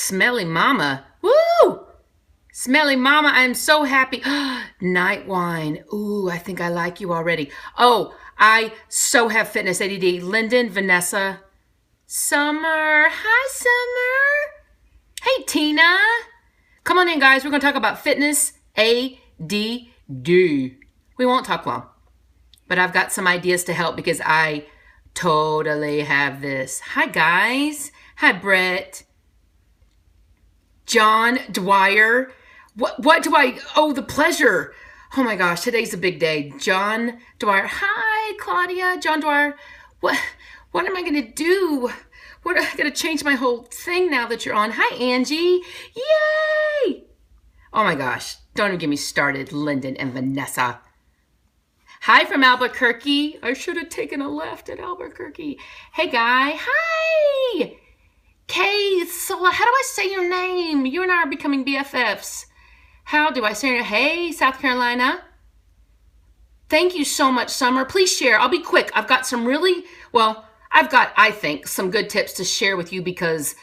Smelly mama. Woo! Smelly mama, I'm so happy. Night wine. Ooh, I think I like you already. Oh, I so have fitness ADD. Lyndon, Vanessa, Summer. Hi, Summer. Hey, Tina. Come on in, guys. We're going to talk about fitness ADD. We won't talk long, but I've got some ideas to help because I totally have this. Hi, guys. Hi, Brett. John Dwyer. What do I owe the pleasure? Oh my gosh, today's a big day. John Dwyer. Hi, Claudia. John Dwyer. What am I going to do? What, I got to change my whole thing now that you're on. Hi, Angie. Yay! Oh my gosh, don't even get me started, Lyndon and Vanessa. Hi from Albuquerque. I should have taken a left at Albuquerque. Hey, Guy. Hi. Kay, so how do I say your name? You and I are becoming BFFs. How do I say your name? Hey, South Carolina. Thank you so much, Summer. Please share. I'll be quick. I've got some I think, some good tips to share with you because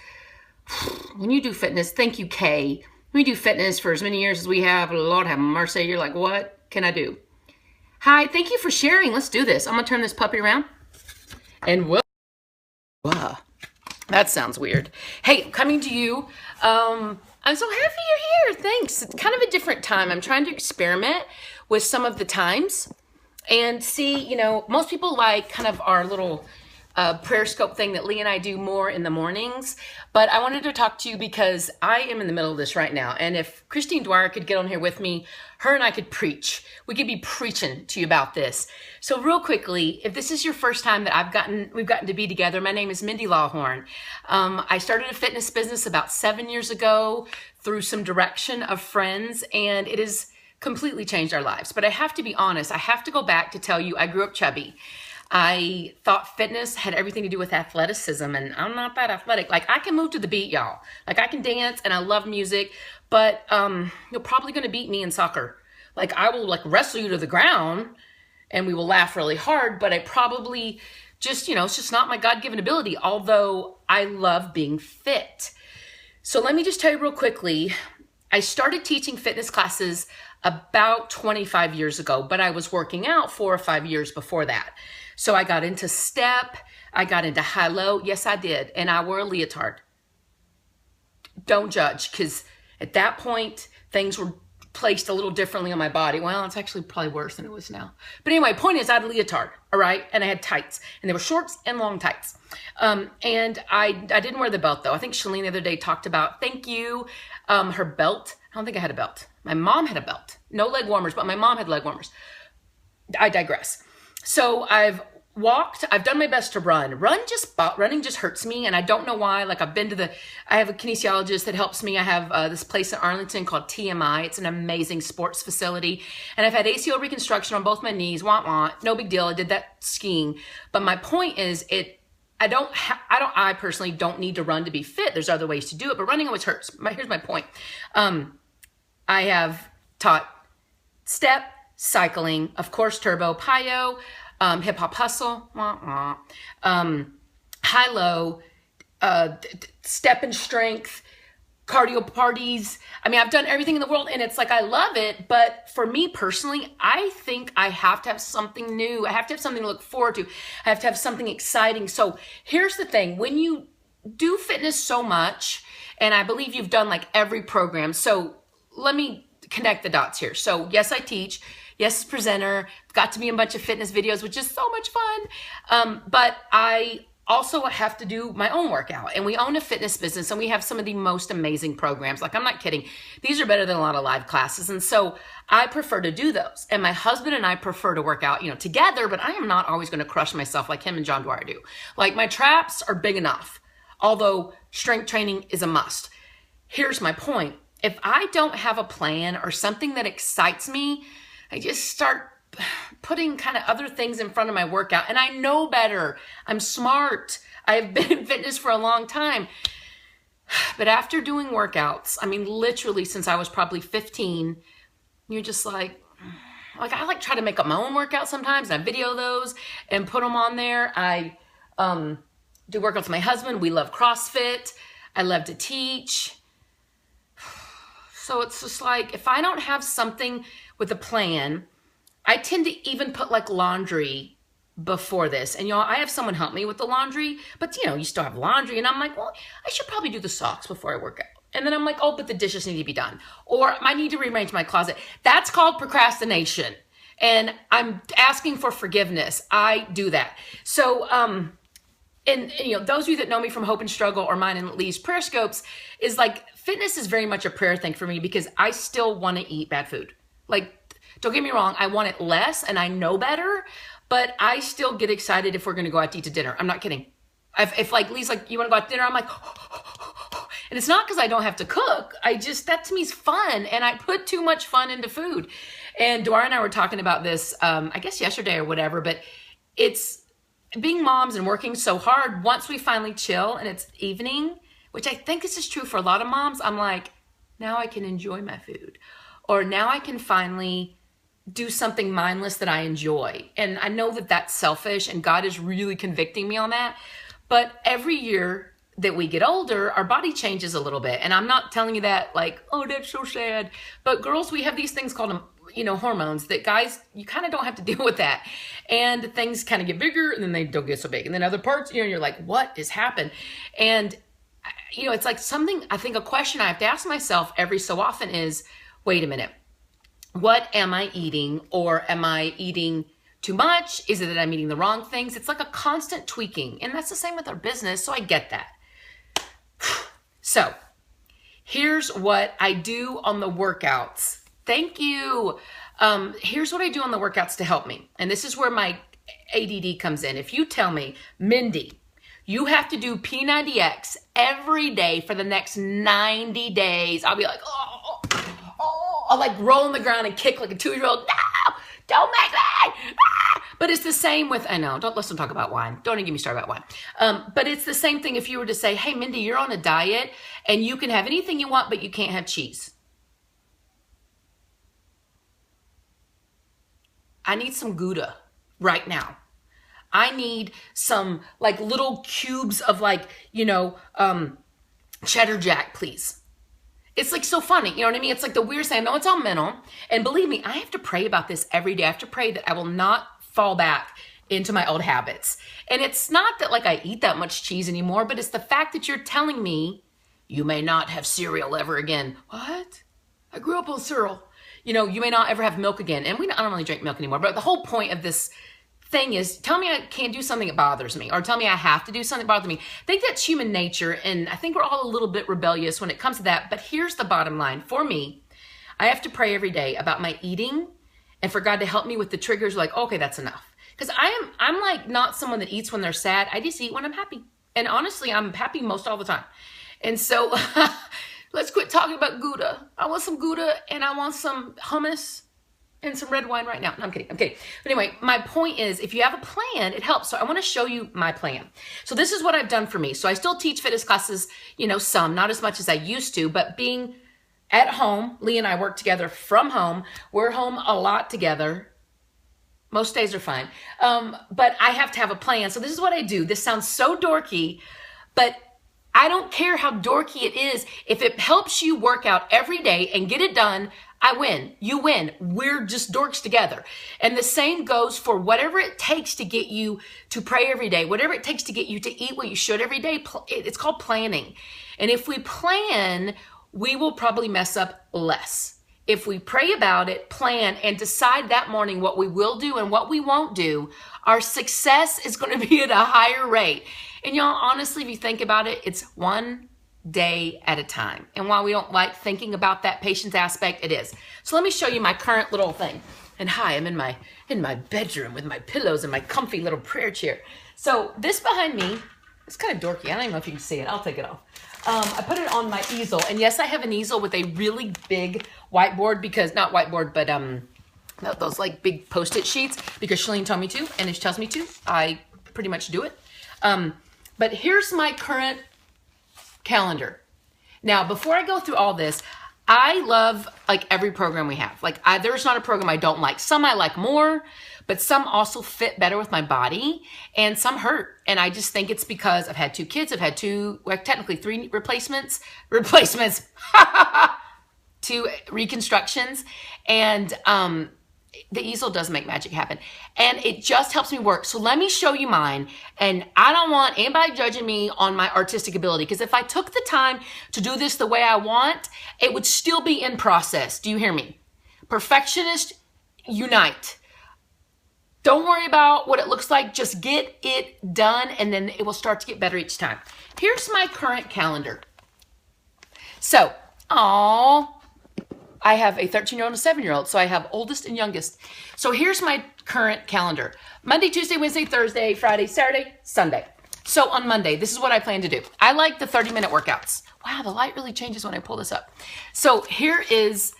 when you do fitness, thank you, Kay. When you do fitness for as many years as we have, Lord have mercy, you're like, what can I do? Hi, thank you for sharing. Let's do this. I'm going to turn this puppy around. And whoa. That sounds weird. Hey, coming to you. I'm so happy you're here. Thanks. It's kind of a different time. I'm trying to experiment with some of the times and see, most people like kind of our little Periscope thing that Lee and I do more in the mornings. But I wanted to talk to you because I am in the middle of this right now. And if Christine Dwyer could get on here with me, her and I could preach. We could be preaching to you about this. So real quickly, if this is your first time that we've gotten to be together, my name is Mindy Lawhorne. I started a fitness business about 7 years ago through some direction of friends, and it has completely changed our lives. But I have to be honest, I have to go back to tell you I grew up chubby. I thought fitness had everything to do with athleticism, and I'm not that athletic. Like, I can move to the beat, y'all. Like, I can dance, and I love music, but you're probably going to beat me in soccer. Like, I will, wrestle you to the ground, and we will laugh really hard, but I probably just, it's just not my God-given ability, although I love being fit. So let me just tell you real quickly, I started teaching fitness classes about 25 years ago, but I was working out 4 or 5 years before that. So I got into step, I got into high-low. Yes, I did. And I wore a leotard. Don't judge, because at that point, things were placed a little differently on my body. Well, it's actually probably worse than it was now. But anyway, point is I had a leotard, all right? And I had tights. And they were shorts and long tights. And I didn't wear the belt, though. I think Shalene the other day talked about, thank you, her belt. I don't think I had a belt. My mom had a belt. No leg warmers, but my mom had leg warmers. I digress. So I've done my best to run. Running just hurts me, and I don't know why. I have a kinesiologist that helps me. I have this place in Arlington called TMI. It's an amazing sports facility, and I've had ACL reconstruction on both my knees. No big deal. I did that skiing, but my point is, I personally don't need to run to be fit. There's other ways to do it, but running always hurts. Here's my point. I have taught step, cycling, of course, turbo, plyo, hip hop hustle, high-low, step and strength, cardio parties. I mean, I've done everything in the world, and it's like I love it. But for me personally, I think I have to have something new. I have to have something to look forward to. I have to have something exciting. So here's the thing. When you do fitness so much, and I believe you've done every program. So let me connect the dots here. So yes, I teach. Yes, presenter. Got to be in a bunch of fitness videos, which is so much fun. But I also have to do my own workout. And we own a fitness business, and we have some of the most amazing programs. I'm not kidding. These are better than a lot of live classes. And so I prefer to do those. And my husband and I prefer to work out, together, but I am not always going to crush myself like him and John Dwyer do. My traps are big enough, although strength training is a must. Here's my point. If I don't have a plan or something that excites me, I just start putting kind of other things in front of my workout. And I know better. I'm smart. I've been in fitness for a long time. But after doing workouts, literally since I was probably 15, you're just I try to make up my own workouts sometimes. And I video those and put them on there. I do workouts with my husband. We love CrossFit. I love to teach. So it's just like, if I don't have something with a plan, I tend to even put like laundry before this. And y'all, I have someone help me with the laundry, but you still have laundry. And I'm like, well, I should probably do the socks before I work out. And then I'm like, oh, but the dishes need to be done. Or I need to rearrange my closet. That's called procrastination. And I'm asking for forgiveness. I do that. So, and those of you that know me from Hope and Struggle or mine and Lee's Periscopes is like, fitness is very much a prayer thing for me because I still want to eat bad food. Like, don't get me wrong, I want it less and I know better, but I still get excited if we're going to go out to eat to dinner. I'm not kidding. If like Lee's like, you want to go out to dinner? I'm like, and it's not because I don't have to cook. That to me is fun. And I put too much fun into food. And Dwyer and I were talking about this, I guess yesterday or whatever, but it's being moms and working so hard. Once we finally chill and it's evening, which I think this is true for a lot of moms, I'm like, now I can enjoy my food. Or now I can finally do something mindless that I enjoy. And I know that that's selfish and God is really convicting me on that. But every year that we get older, our body changes a little bit. And I'm not telling you that like, oh, that's so sad. But girls, we have these things called, hormones that guys, you kind of don't have to deal with that. And things kind of get bigger and then they don't get so big. And then other parts, you're like, what has happened? And, it's like something, I think a question I have to ask myself every so often is, wait a minute, what am I eating? Or am I eating too much? Is it that I'm eating the wrong things? It's like a constant tweaking. And that's the same with our business. So I get that. So here's what I do on the workouts. Thank you. Here's what I do on the workouts to help me. And this is where my ADD comes in. If you tell me, Mindy, you have to do P90X every day for the next 90 days, I'll be like, oh, I'll like roll on the ground and kick like a 2-year-old. No, don't make me. But it's the same with, I know, let's talk about wine. Don't even get me started about wine. But it's the same thing if you were to say, hey, Mindy, you're on a diet and you can have anything you want, but you can't have cheese. I need some Gouda right now. I need some like little cubes of like, cheddar jack, please. It's like so funny. You know what I mean? It's like the weirdest thing. I know it's all mental. And believe me, I have to pray about this every day. I have to pray that I will not fall back into my old habits. And it's not that like I eat that much cheese anymore, but it's the fact that you're telling me you may not have cereal ever again. What? I grew up on cereal. You may not ever have milk again. And I don't really drink milk anymore. But the whole point of this thing is, tell me I can't do something that bothers me, or tell me I have to do something that bothers me. I think that's human nature, and I think we're all a little bit rebellious when it comes to that. But here's the bottom line. For me, I have to pray every day about my eating and for God to help me with the triggers like, okay, that's enough. Because I'm like not someone that eats when they're sad. I just eat when I'm happy. And honestly, I'm happy most all the time. And so let's quit talking about Gouda. I want some Gouda and I want some hummus and some red wine right now. No, I'm kidding. But anyway, my point is, if you have a plan, it helps. So I want to show you my plan. So this is what I've done for me. So I still teach fitness classes, some, not as much as I used to, but being at home, Lee and I work together from home. We're home a lot together. Most days are fine. But I have to have a plan. So this is what I do. This sounds so dorky, but I don't care how dorky it is. If it helps you work out every day and get it done, I win. You win. We're just dorks together. And the same goes for whatever it takes to get you to pray every day, whatever it takes to get you to eat what you should every day. It's called planning. And if we plan, we will probably mess up less. If we pray about it, plan, and decide that morning what we will do and what we won't do, our success is going to be at a higher rate. And y'all, honestly, if you think about it, it's one day at a time. And while we don't like thinking about that patience aspect, it is. So let me show you my current little thing. And hi, I'm in my bedroom with my pillows and my comfy little prayer chair. So this behind me, it's kind of dorky. I don't even know if you can see it. I'll take it off. I put it on my easel. And yes, I have an easel with a really big whiteboard because, not whiteboard, but those like big Post-it sheets because Shalene told me to. And if she tells me to, I pretty much do it. But here's my current calendar. Now, before I go through all this, I love like every program we have. Like there's not a program I don't like. Some I like more, but some also fit better with my body and some hurt. And I just think it's because I've had 2 kids. I've had technically 3 replacements, 2 reconstructions. And, the easel does make magic happen, and it just helps me work. So let me show you mine. And I don't want anybody judging me on my artistic ability, because if I took the time to do this the way I want, it would still be in process. Do you hear me? Perfectionists unite. Don't worry about what it looks like. Just get it done, and then it will start to get better each time. Here's my current calendar. So, I have a 13-year-old and a 7-year-old, so I have oldest and youngest. So here's my current calendar. Monday, Tuesday, Wednesday, Thursday, Friday, Saturday, Sunday. So on Monday, this is what I plan to do. I like the 30-minute workouts. Wow, the light really changes when I pull this up. So here is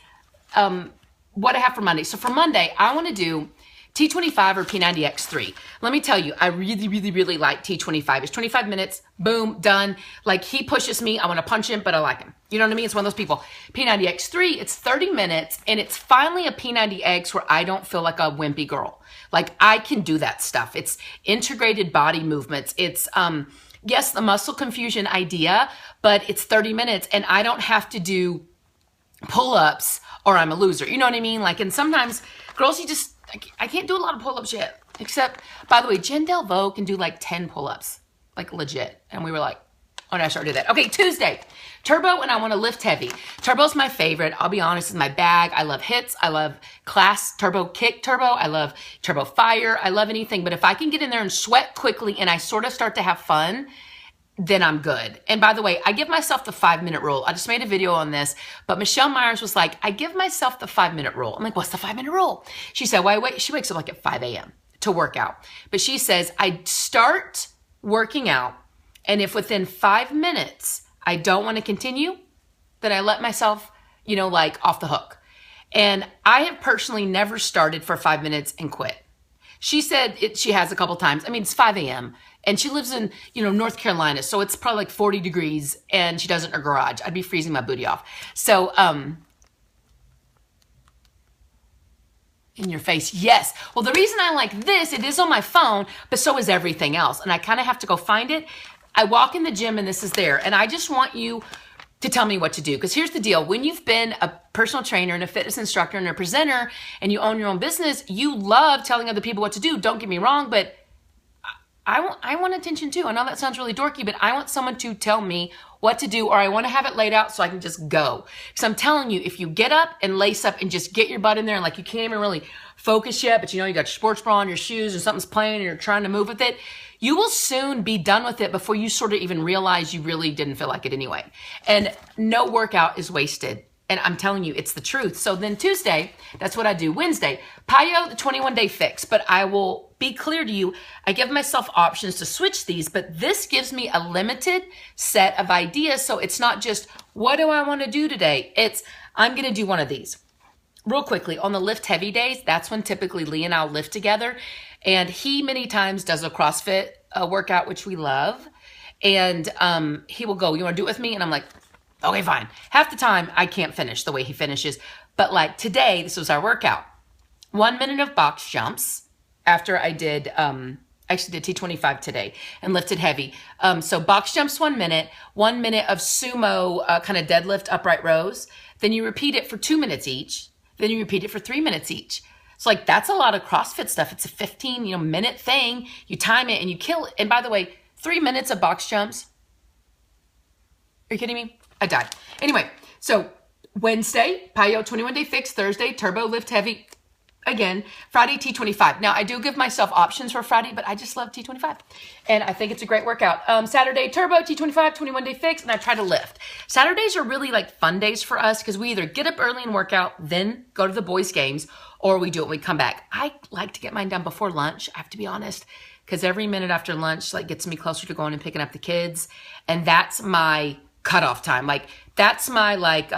what I have for Monday. So for Monday, I want to do T25 or P90X3. Let me tell you, I really, really, really like T25. It's 25 minutes, boom, done. Like, he pushes me, I want to punch him, but I like him. You know what I mean? It's one of those people. P90X3, it's 30 minutes, and it's finally a P90X where I don't feel like a wimpy girl. Like, I can do that stuff. It's integrated body movements. It's, yes, the muscle confusion idea, but it's 30 minutes, and I don't have to do pull-ups or I'm a loser. You know what I mean? Like, and sometimes girls, I can't do a lot of pull-ups yet. Except, by the way, Jen Delvaux can do like 10 pull-ups. Like, legit. And we were like, oh, no, I started to do that. Okay, Tuesday. Turbo, and I want to lift heavy. Turbo's my favorite. I'll be honest, it's my bag. I love hits. I love class turbo kick turbo. I love turbo fire. I love anything. But if I can get in there and sweat quickly and I sort of start to have fun, then I'm good. And by the way, I give myself the 5-minute rule. I just made a video on this, but Michelle Myers was like, I give myself the 5-minute rule. I'm like, what's the 5-minute rule? She said, well, wait. She wakes up like at 5 a.m. to work out. But she says, I start working out, and if within 5 minutes I don't want to continue, then I let myself, like off the hook. And I have personally never started for 5 minutes and quit. She said she has a couple times. I mean, it's 5 a.m. and she lives in, North Carolina. So it's probably like 40 degrees and she does it in her garage. I'd be freezing my booty off. So, in your face. Yes. Well, the reason I like this, it is on my phone, but so is everything else. And I kind of have to go find it. I walk in the gym and this is there. And I just want you to tell me what to do. Because here's the deal. When you've been a personal trainer and a fitness instructor and a presenter and you own your own business, you love telling other people what to do. Don't get me wrong, but I want attention too. I know that sounds really dorky, but I want someone to tell me what to do, or I want to have it laid out so I can just go. Because I'm telling you, if you get up and lace up and just get your butt in there and like you can't even really focus yet, but you got your sports bra on, your shoes, and something's playing and you're trying to move with it, you will soon be done with it before you sort of even realize you really didn't feel like it anyway. And no workout is wasted. And I'm telling you, it's the truth. So then Tuesday, that's what I do. Wednesday, Payo, the 21-day fix. But I will be clear to you, I give myself options to switch these, but this gives me a limited set of ideas. So it's not just, what do I want to do today? It's, I'm going to do one of these. Real quickly, on the lift heavy days, that's when typically Lee and I'll lift together. And he many times does a CrossFit workout, which we love. And he will go, you want to do it with me? And I'm like, okay, fine. Half the time I can't finish the way he finishes. But like today, this was our workout. 1 minute of box jumps after I did, actually did T25 today and lifted heavy. So box jumps 1 minute, 1 minute of sumo kind of deadlift upright rows. Then you repeat it for 2 minutes each. Then you repeat it for 3 minutes each. So like that's a lot of CrossFit stuff. It's a 15 minute thing. You time it and you kill it. And by the way, 3 minutes of box jumps. Are you kidding me? I died. Anyway, so Wednesday, Payo 21-day fix. Thursday, turbo lift heavy. Again, Friday, T25. Now, I do give myself options for Friday, but I just love T25. And I think it's a great workout. Saturday, turbo, T25, 21-day fix, and I try to lift. Saturdays are really like fun days for us because we either get up early and work out, then go to the boys' games, or we do it when we come back. I like to get mine done before lunch, I have to be honest, because every minute after lunch like gets me closer to going and picking up the kids. And that's my cutoff time. Like, that's my like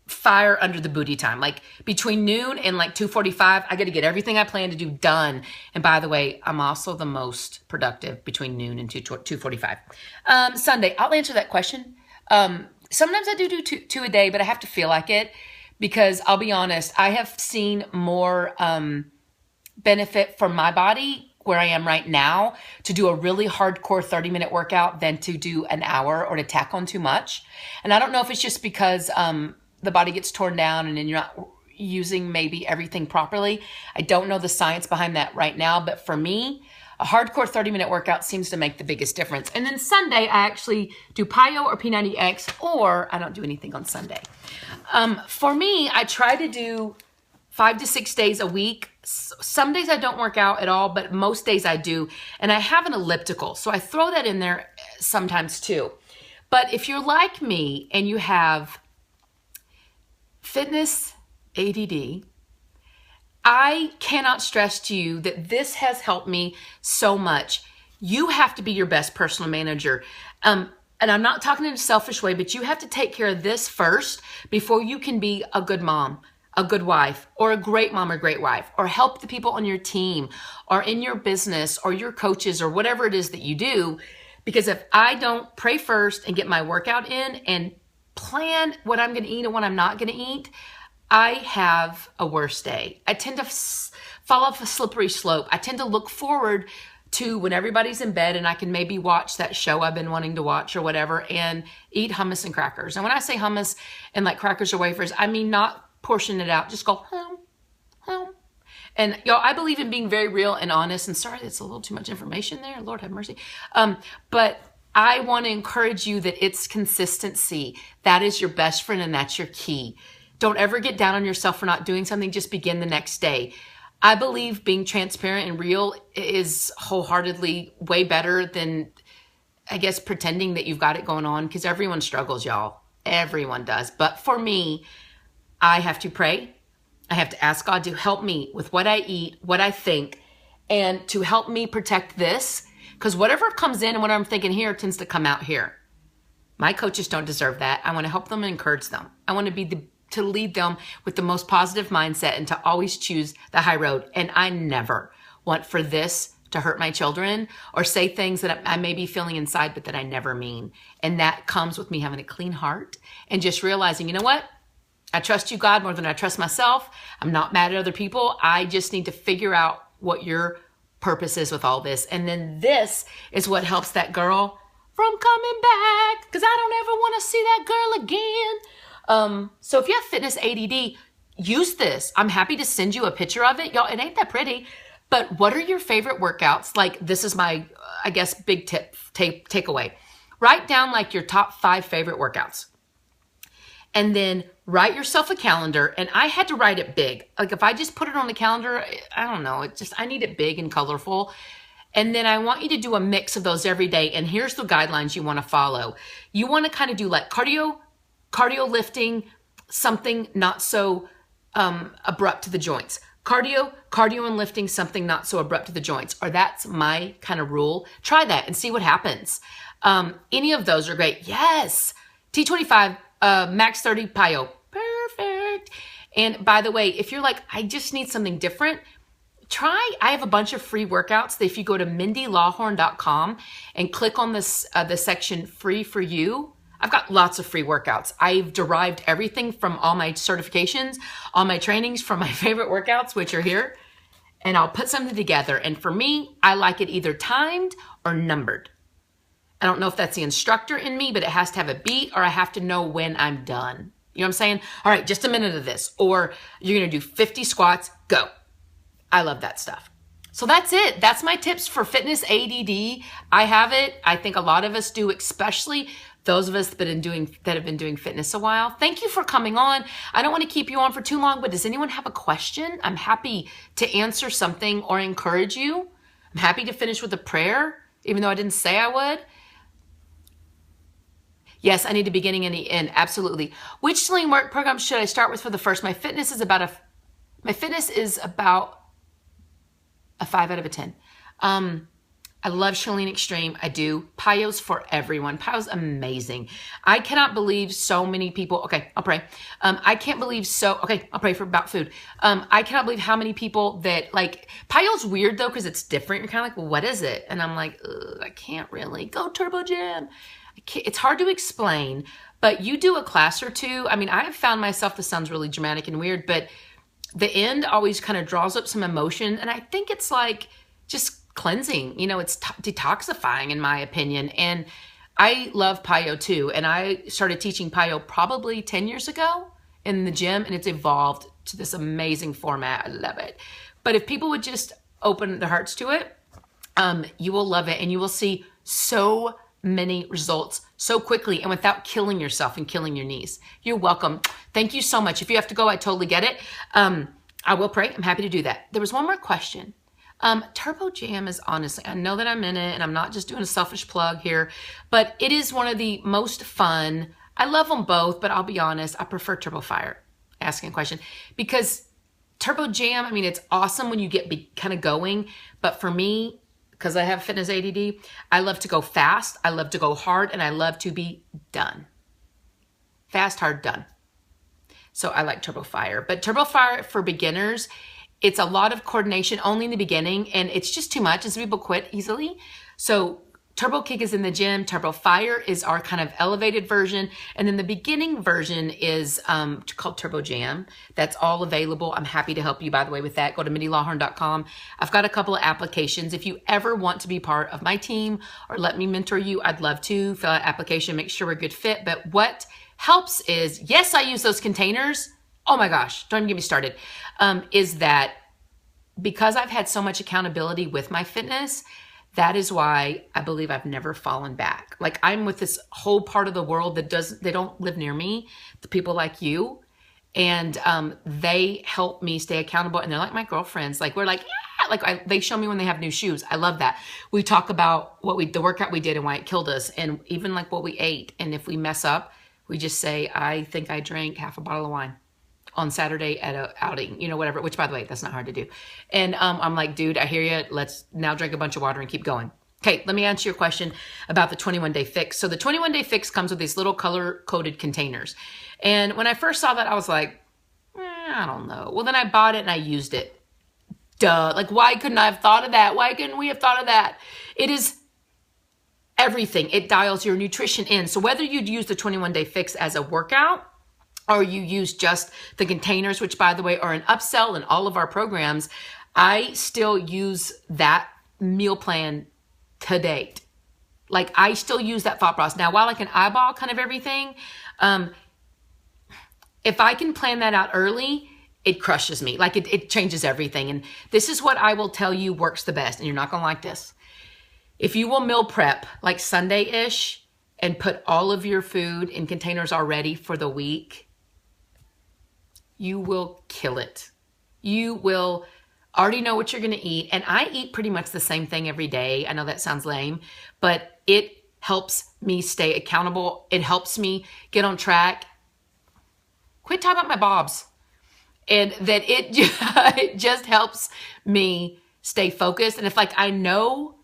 fire under the booty time. Like between noon and like 2:45, I got to get everything I plan to do done. And by the way, I'm also the most productive between noon and 2:45. Sunday, I'll answer that question. Sometimes I do two a day, but I have to feel like it because I'll be honest, I have seen more benefit from my body where I am right now to do a really hardcore 30-minute workout than to do an hour or to tack on too much. And I don't know if it's just because the body gets torn down and then you're not using maybe everything properly. I don't know the science behind that right now, but for me, a hardcore 30-minute workout seems to make the biggest difference. And then Sunday, I actually do PiYo or P90X, or I don't do anything on Sunday. For me, I try to do 5 to 6 days a week. Some days I don't work out at all, but most days I do. And I have an elliptical, so I throw that in there sometimes too. But if you're like me and you have fitness ADD, I cannot stress to you that this has helped me so much. You have to be your best personal manager. And I'm not talking in a selfish way, but you have to take care of this first before you can be a good mom, a good wife, or a great mom or great wife, or help the people on your team or in your business or your coaches or whatever it is that you do. Because if I don't pray first and get my workout in and plan what I'm going to eat and what I'm not going to eat, I have a worse day. I tend to fall off a slippery slope. I tend to look forward to when everybody's in bed and I can maybe watch that show I've been wanting to watch or whatever and eat hummus and crackers. And when I say hummus and like crackers or wafers, I mean not portion it out. Just go home, home. And y'all, I believe in being very real and honest. And sorry, that's a little too much information there. Lord have mercy. But I want to encourage you that it's consistency. That is your best friend and that's your key. Don't ever get down on yourself for not doing something. Just begin the next day. I believe being transparent and real is wholeheartedly way better than, I guess, pretending that you've got it going on, because everyone struggles, y'all. Everyone does. But for me, I have to pray. I have to ask God to help me with what I eat, what I think, and to help me protect this, because whatever comes in and what I'm thinking here tends to come out here. My coaches don't deserve that. I want to help them and encourage them. I want to be to lead them with the most positive mindset and to always choose the high road. And I never want for this to hurt my children or say things that I may be feeling inside, but that I never mean. And that comes with me having a clean heart and just realizing, you know what? I trust you, God, more than I trust myself. I'm not mad at other people. I just need to figure out what your purpose is with all this. And then this is what helps that girl from coming back, because I don't ever want to see that girl again. So if you have fitness ADD, use this. I'm happy to send you a picture of it. Y'all, it ain't that pretty, but what are your favorite workouts? Like, this is my, I guess, big tip, takeaway. Write down like your top 5 favorite workouts. And then write yourself a calendar. And I had to write it big. Like if I just put it on the calendar, I don't know. I need it big and colorful. And then I want you to do a mix of those every day. And here's the guidelines you want to follow. You want to kind of do like cardio lifting, something not so abrupt to the joints. Cardio and lifting, something not so abrupt to the joints. Or that's my kind of rule. Try that and see what happens. Any of those are great. Yes. T25, max 30 PiYo. Perfect. And by the way, if you're like, I just need something different, I have a bunch of free workouts that if you go to MindyLawhorne.com and click on this, the section free for you, I've got lots of free workouts. I've derived everything from all my certifications, all my trainings from my favorite workouts, which are here, and I'll put something together. And for me, I like it either timed or numbered. I don't know if that's the instructor in me, but it has to have a beat or I have to know when I'm done. You know what I'm saying? All right, just a minute of this. Or you're going to do 50 squats, go. I love that stuff. So that's it. That's my tips for fitness ADD. I have it. I think a lot of us do, especially those of us that have been doing fitness a while. Thank you for coming on. I don't want to keep you on for too long, but does anyone have a question? I'm happy to answer something or encourage you. I'm happy to finish with a prayer, even though I didn't say I would. Yes, I need a beginning and the end. Absolutely. Which lean work program should I start with for the first? My fitness is about a 5 out of a 10. I love Chalene Extreme. I do. PiYo's for everyone. PiYo's amazing. I cannot believe so many people. Okay, I'll pray. Okay, I'll pray for about food. I cannot believe how many people that like, PiYo's weird though, because it's different. You're kind of like, well, what is it? And I'm like, I can't really go Turbo Gym. it's hard to explain, but you do a class or two. I mean, I have found myself, this sounds really dramatic and weird, but the end always kind of draws up some emotion. And I think it's like just cleansing, it's detoxifying in my opinion. And I love PiYo too. And I started teaching PiYo probably 10 years ago in the gym, and it's evolved to this amazing format. I love it. But if people would just open their hearts to it, you will love it, and you will see so many results so quickly and without killing yourself and killing your knees. You're welcome. Thank you so much. If you have to go, I totally get it. I will pray. I'm happy to do that. There was one more question. Turbo Jam is honestly, I know that I'm in it and I'm not just doing a selfish plug here, but it is one of the most fun. I love them both, but I'll be honest, I prefer Turbo Fire, asking a question, because Turbo Jam, I mean, it's awesome when you get kind of going, but for me, because I have fitness ADD, I love to go fast, I love to go hard, and I love to be done. Fast, hard, done. So I like Turbo Fire. But Turbo Fire for beginners, it's a lot of coordination only in the beginning, and it's just too much, and some people quit easily. So Turbo Kick is in the gym. Turbo Fire is our kind of elevated version. And then the beginning version is called Turbo Jam. That's all available. I'm happy to help you, by the way, with that. Go to MindyLawhorne.com. I've got a couple of applications. If you ever want to be part of my team or let me mentor you, I'd love to. Fill out an application, make sure we're a good fit. But what helps is, yes, I use those containers. Oh my gosh, don't even get me started. Is that because I've had so much accountability with my fitness, that is why I believe I've never fallen back. Like, I'm with this whole part of the world that they don't live near me, the people like you, and they help me stay accountable. And they're like my girlfriends. Like, we're like, yeah, like they show me when they have new shoes. I love that. We talk about the workout we did and why it killed us, and even like what we ate. And if we mess up, we just say, I think I drank half a bottle of wine on Saturday at a outing, whatever, which, by the way, that's not hard to do. And I'm like, dude, I hear you. Let's now drink a bunch of water and keep going. Okay, let me answer your question about the 21-day fix. So the 21-day fix comes with these little color-coded containers. And when I first saw that, I was like, I don't know. Well, then I bought it and I used it. Duh. Like, why couldn't I have thought of that? Why couldn't we have thought of that? It is everything. It dials your nutrition in. So whether you'd use the 21-day fix as a workout, or you use just the containers, which, by the way, are an upsell in all of our programs, I still use that meal plan to date. Like, I still use that thought process. Now, while I can eyeball kind of everything, if I can plan that out early, it crushes me. Like, it changes everything. And this is what I will tell you works the best, and you're not going to like this. If you will meal prep, like Sunday-ish, and put all of your food in containers already for the week, you will kill it. You will already know what you're going to eat. And I eat pretty much the same thing every day. I know that sounds lame, but it helps me stay accountable. It helps me get on track. Quit talking about my bobs. And that it just helps me stay focused. And if I know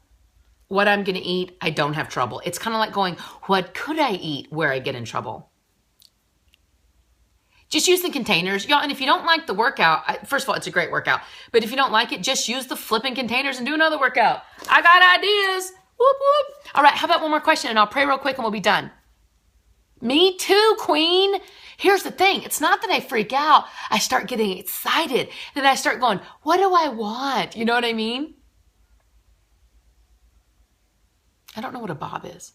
what I'm going to eat, I don't have trouble. It's kind of like going, what could I eat where I get in trouble? Just use the containers, y'all. And if you don't like the workout, first of all, it's a great workout. But if you don't like it, just use the flipping containers and do another workout. I got ideas. Whoop, whoop. All right, how about one more question? And I'll pray real quick and we'll be done. Me too, queen. Here's the thing. It's not that I freak out. I start getting excited. Then I start going, what do I want? You know what I mean? I don't know what a bob is.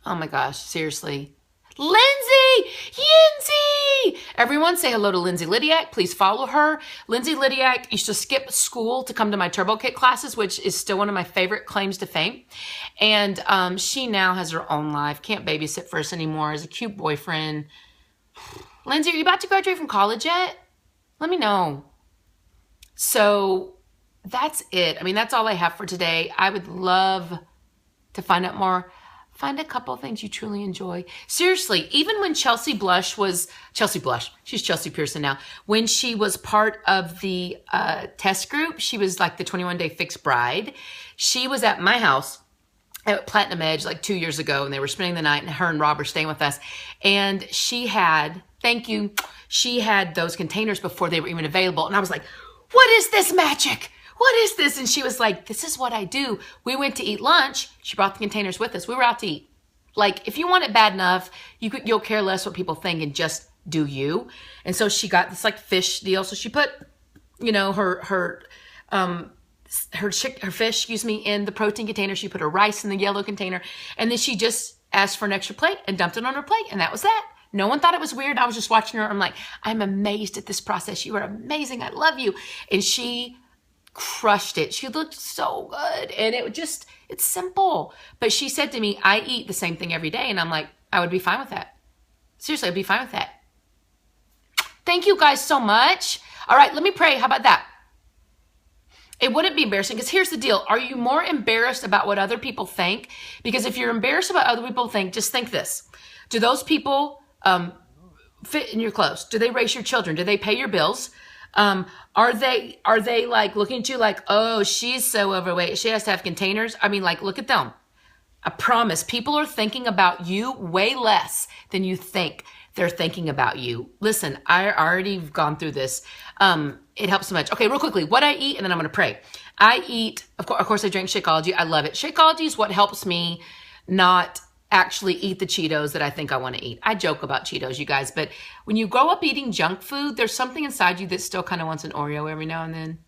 Oh my gosh, seriously. Lindsay! Yinzy! Everyone say hello to Lindsay Lydiak. Please follow her. Lindsay Lydiak used to skip school to come to my Turbo Kick classes, which is still one of my favorite claims to fame. And she now has her own life. Can't babysit for us anymore. Has a cute boyfriend. Lindsay, are you about to graduate from college yet? Let me know. So that's it. I mean, that's all I have for today. I would love to find out more. Find a couple of things you truly enjoy. Seriously, even when Chelsea Blush, she's Chelsea Pearson now. When she was part of the test group, she was like the 21-day fixed bride. She was at my house at Platinum Edge like 2 years ago, and they were spending the night, and her and Rob were staying with us. And she had those containers before they were even available. And I was like, what is this magic? what is this? And she was like, this is what I do. We went to eat lunch. She brought the containers with us. We were out to eat. Like, if you want it bad enough, you'll care less what people think and just do you. And so she got this like fish deal. So she put, you know, her fish, in the protein container. She put her rice in the yellow container. And then she just asked for an extra plate and dumped it on her plate. And that was that. No one thought it was weird. I was just watching her. I'm like, I'm amazed at this process. You are amazing. I love you. And she crushed it. She looked so good. And it's simple. But she said to me, I eat the same thing every day. And I'm like, I would be fine with that. Seriously, I'd be fine with that. Thank you guys so much. All right, let me pray. How about that? It wouldn't be embarrassing, because here's the deal. Are you more embarrassed about what other people think? Because if you're embarrassed about what other people think, just think this. Do those people fit in your clothes? Do they raise your children? Do they pay your bills? Are they like looking at you like, oh, she's so overweight, she has to have containers? I mean, like, look at them. I promise people are thinking about you way less than you think they're thinking about you. Listen, I already gone through this. It helps so much. Okay, real quickly, what I eat, and then I'm going to pray. I eat, of course, I drink Shakeology. I love it. Shakeology is what helps me not actually eat the Cheetos that I think I want to eat. I joke about Cheetos, you guys, but when you grow up eating junk food, there's something inside you that still kind of wants an Oreo every now and then.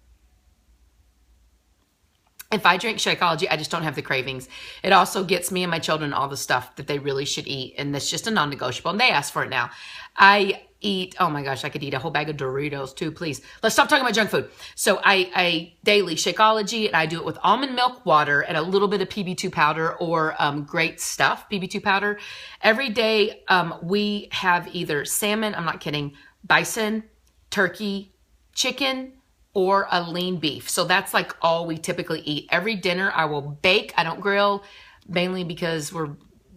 If I drink Shakeology, I just don't have the cravings. It also gets me and my children all the stuff that they really should eat, and that's just a non-negotiable, and they ask for it now. I eat, oh my gosh, I could eat a whole bag of Doritos too, please. Let's stop talking about junk food. So I daily Shakeology, and I do it with almond milk water and a little bit of PB2 powder or Great Stuff PB2 powder. Every day we have either salmon, I'm not kidding, bison, turkey, chicken, or a lean beef. So that's like all we typically eat. Every dinner I will bake. I don't grill, mainly because we're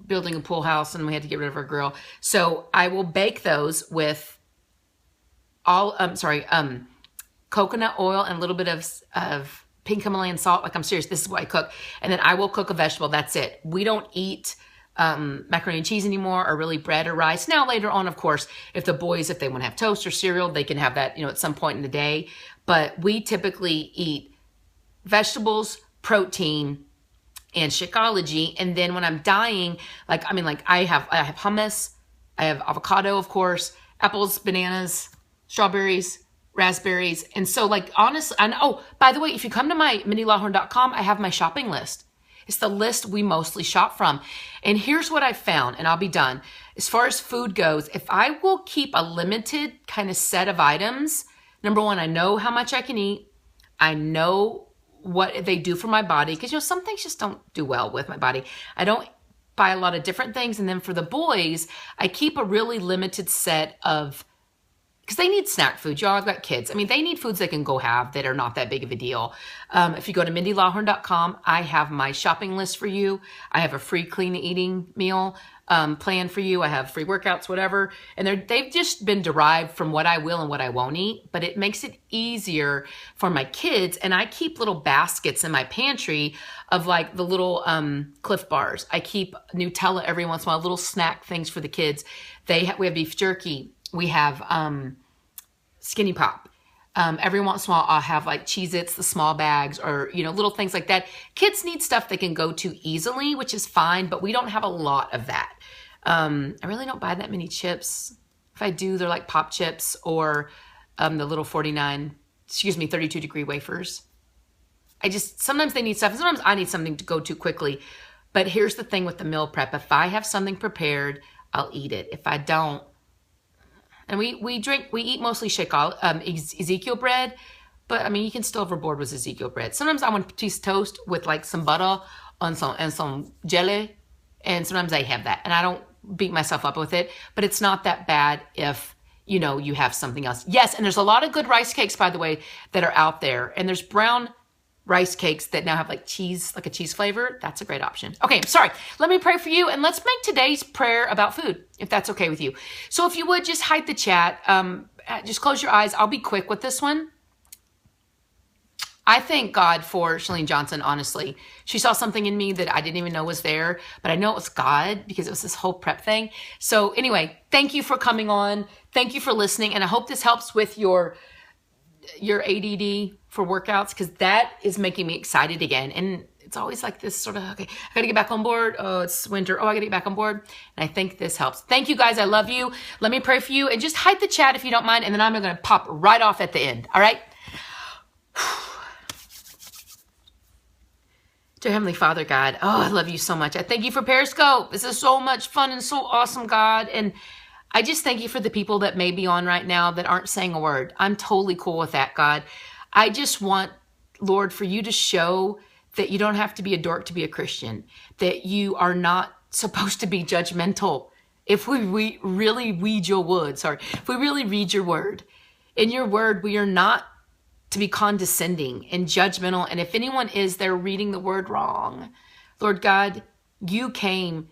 building a pool house and we had to get rid of our grill. So I will bake those with coconut oil and a little bit of pink Himalayan salt. Like, I'm serious, this is what I cook. And then I will cook a vegetable, that's it. We don't eat macaroni and cheese anymore, or really bread or rice. Now later on, of course, if they want to have toast or cereal, they can have that, at some point in the day. But we typically eat vegetables, protein, and Shakeology. And then when I'm dying, I have hummus, I have avocado, of course, apples, bananas, strawberries, raspberries. And so honestly, by the way, if you come to my MindyLawhorne.com, I have my shopping list. It's the list we mostly shop from. And here's what I found, and I'll be done. As far as food goes, if I will keep a limited kind of set of items, number one, I know how much I can eat. I know what they do for my body, because some things just don't do well with my body. I don't buy a lot of different things. And then for the boys, I keep a really limited set of, because they need snack food. Y'all, I've got kids. I mean, they need foods they can go have that are not that big of a deal. If you go to MindyLawhorne.com, I have my shopping list for you. I have a free clean eating meal plan for you. I have free workouts, whatever. And they've just been derived from what I will and what I won't eat, but it makes it easier for my kids. And I keep little baskets in my pantry of the little Cliff Bars. I keep Nutella every once in a while, little snack things for the kids. We have beef jerky. We have Skinny Pop. Every once in a while, I'll have Cheez-Its, the small bags, or, little things like that. Kids need stuff they can go to easily, which is fine, but we don't have a lot of that. I really don't buy that many chips. If I do, they're like pop chips or the little 32 degree wafers. Sometimes they need stuff, and sometimes I need something to go to quickly. But here's the thing with the meal prep. If I have something prepared, I'll eat it. If I don't, and we eat mostly Ezekiel bread, but you can still overboard with Ezekiel bread. Sometimes I want a piece of toast with some butter and some jelly, and sometimes I have that, and I don't beat myself up with it, but it's not that bad if you have something else. Yes, and there's a lot of good rice cakes, by the way, that are out there, and there's brown rice cakes that now have cheese, a cheese flavor. That's a great option. Okay, sorry. Let me pray for you, and let's make today's prayer about food, if that's okay with you. So if you would, just hide the chat. Just close your eyes. I'll be quick with this one. I thank God for Shalene Johnson, honestly. She saw something in me that I didn't even know was there, but I know it was God because it was this whole prep thing. So anyway, thank you for coming on. Thank you for listening, and I hope this helps with your your ADD for workouts, because that is making me excited again. And it's always like this sort of, okay, I got to get back on board. Oh, it's winter. Oh, I got to get back on board. And I think this helps. Thank you guys. I love you. Let me pray for you, and just hide the chat if you don't mind. And then I'm going to pop right off at the end. All right. Dear Heavenly Father, God, oh, I love you so much. I thank you for Periscope. This is so much fun and so awesome, God. And I just thank you for the people that may be on right now that aren't saying a word. I'm totally cool with that, God. I just want, Lord, for you to show that you don't have to be a dork to be a Christian, that you are not supposed to be judgmental. If we really read your word, if we really read your word, in your word, we are not to be condescending and judgmental. And if anyone is, they're reading the word wrong. Lord God, you came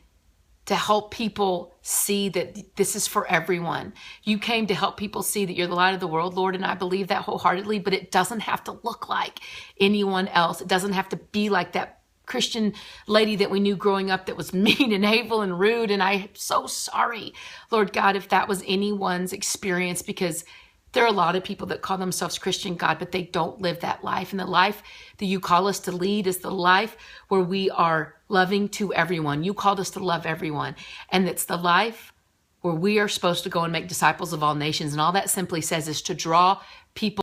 to help people see that this is for everyone. You came to help people see that you're the light of the world, Lord, and I believe that wholeheartedly, but it doesn't have to look like anyone else. It doesn't have to be like that Christian lady that we knew growing up that was mean and hateful and rude, and I'm so sorry, Lord God, if that was anyone's experience, because there are a lot of people that call themselves Christian, God, but they don't live that life. And the life that you call us to lead is the life where we are loving to everyone. You called us to love everyone. And it's the life where we are supposed to go and make disciples of all nations. And all that simply says is to draw people